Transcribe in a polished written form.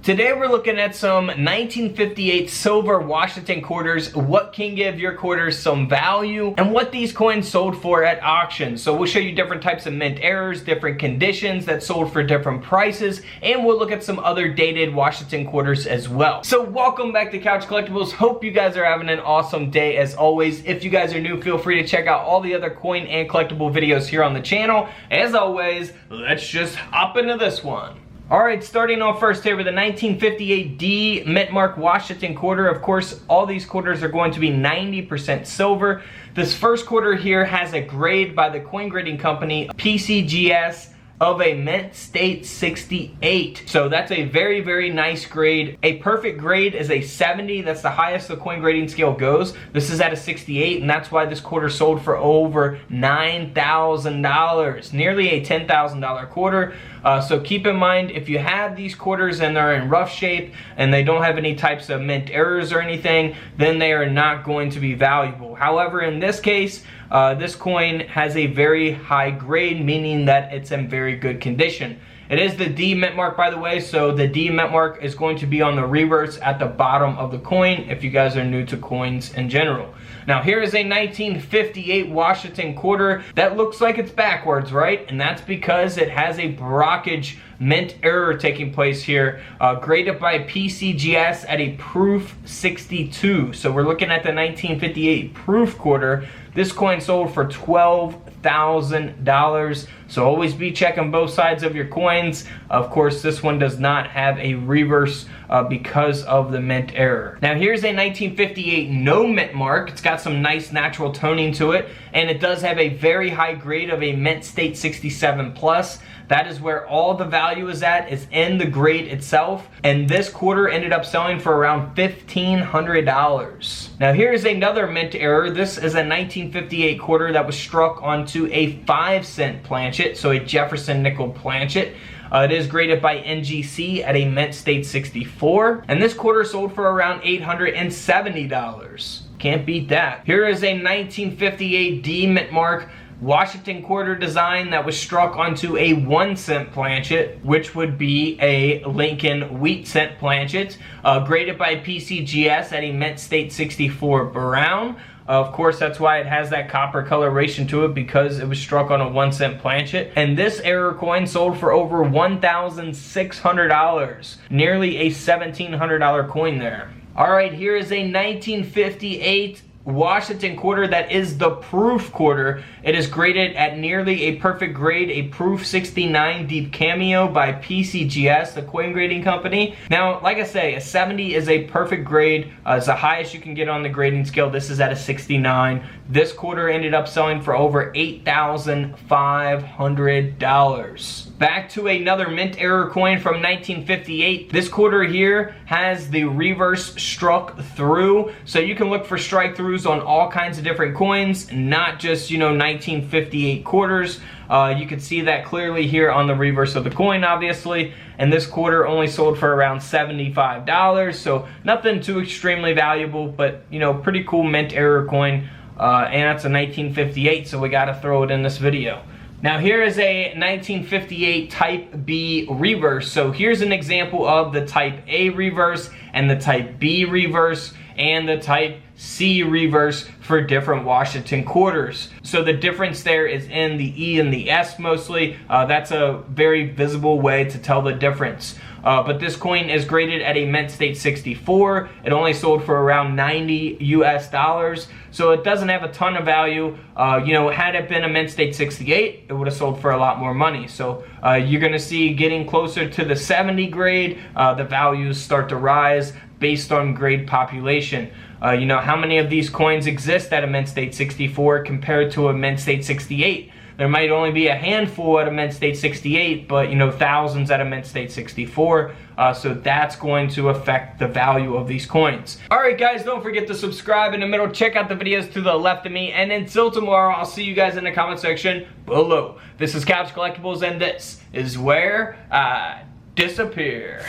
Today we're looking at some 1958 silver Washington quarters, what can give your quarters some value, and what these coins sold for at auction. So we'll show you different types of mint errors, different conditions that sold for different prices, and we'll look at some other dated Washington quarters as well. So welcome back to Couch Collectibles. Hope you guys are having an awesome day as always. If you guys are new, feel free to check out all the other coin and collectible videos here on the channel. As always, let's just hop into this one. Alright, starting off first here with the 1958 D mint mark Washington quarter. Of course, all these quarters are going to be 90% silver. This first quarter here has a grade by the coin grading company, PCGS, of a mint state 68. So that's a very, very nice grade. A perfect grade is a 70. That's the highest the coin grading scale goes. This is at a 68, and that's why this quarter sold for over $9,000, nearly a $10,000 quarter. So keep in mind, if you have these quarters and they're in rough shape and they don't have any types of mint errors or anything, then they are not going to be valuable. However, in this case, this coin has a very high grade, meaning that it's in very good condition. It is the D mint mark, by the way, so the D mint mark is going to be on the reverse at the bottom of the coin if you guys are new to coins in general. Now here is a 1958 Washington quarter that looks like it's backwards, right? And that's because it has a blockage mint error taking place here, graded by PCGS at a proof 62. So we're looking at the 1958 proof quarter. This coin sold for $12,000. So always be checking both sides of your coins. Of course, this one does not have a reverse because of the mint error. Now here's a 1958 no mint mark. It's got some nice natural toning to it, and it does have a very high grade of a mint state 67 plus. That is where all the value is at, is in the grade itself. And this quarter ended up selling for around $1,500. Now here's another mint error. This is a 1958 quarter that was struck onto a 5-cent planchet, so a Jefferson nickel planchet. It is graded by NGC at a mint state 64. And this quarter sold for around $870. Can't beat that. Here is a 1958 D mint mark Washington quarter design that was struck onto a 1-cent planchet, which would be a Lincoln wheat cent planchet, graded by PCGS at a mint state 64 brown. Of course, that's why it has that copper coloration to it, because it was struck on a 1-cent planchet. And this error coin sold for over $1,600, nearly a $1,700 coin there. All right, here is a 1958 Washington quarter that is the proof quarter. It is graded at nearly a perfect grade, a proof 69 deep cameo by PCGS, the coin grading company. Now, like I say, a 70 is a perfect grade. It's the highest you can get on the grading scale. This is at a 69. This quarter ended up selling for over $8,500. Back to another mint error coin from 1958. This quarter here has the reverse struck through, so you can look for strike throughs on all kinds of different coins, not just, 1958 quarters. You can see that clearly here on the reverse of the coin, obviously. And this quarter only sold for around $75, so nothing too extremely valuable, but pretty cool mint error coin. And that's a 1958, so we got to throw it in this video. Now here is a 1958 Type B reverse. So here's an example of the Type A reverse and the Type B reverse and the Type C reverse for different Washington quarters. So the difference there is in the E and the S mostly. That's a very visible way to tell the difference. But this coin is graded at a mint state 64. It only sold for around $90 US. So it doesn't have a ton of value. Had it been a mint state 68, it would have sold for a lot more money. So you're gonna see getting closer to the 70 grade, the values start to rise based on grade population. How many of these coins exist at a mint state 64 compared to a mint state 68? There might only be a handful at a mint state 68, but thousands at a mint state 64. So that's going to affect the value of these coins. Alright guys, don't forget to subscribe in the middle. Check out the videos to the left of me. And until tomorrow, I'll see you guys in the comment section below. This is Couch Collectibles, and this is where I disappear.